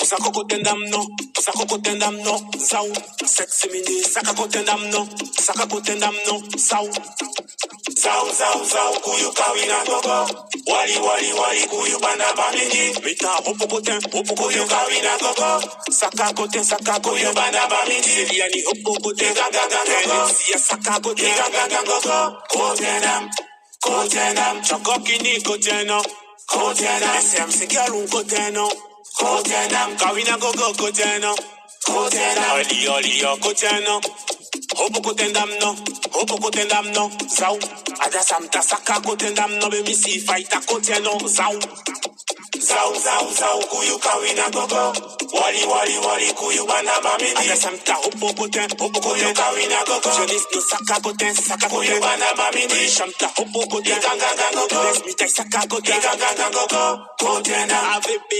Saka kotendam no, saka kotendam no, zau. Sexy mini, saka kotendam no, saka kotendam no, zau. Zau, zau, zau, kuyu kawina gogo. Wali, wali, wali, kuyu banda bamini. Mita hopo koten, kuyu kawina gogo. Saka koten, kuyu banda bamini. Siliani hopo koten, gaga, siya saka koten, gaga, gogo. Kotenam, chokokini koteno. Kotenam, SM girl koteno. Kotenam, kawina gogo koteno. Kotenam, oli, oli, yo koteno. Hopo kotendam no, zau. Ada samta saka kotendam no, be mi si fighta koteno, zau. Zau, zau, zau, kuyu kawina gogo. Wali, wali, wali, kuyu bana bamini. Ada samta hopo koten, kuyu kawina gogo. Jenis no saka koten, kuyu bana bamini. Shamta hopo koten, ganga gogo. Bless me tai saka koten, ganga gogo. Kotena, AVP,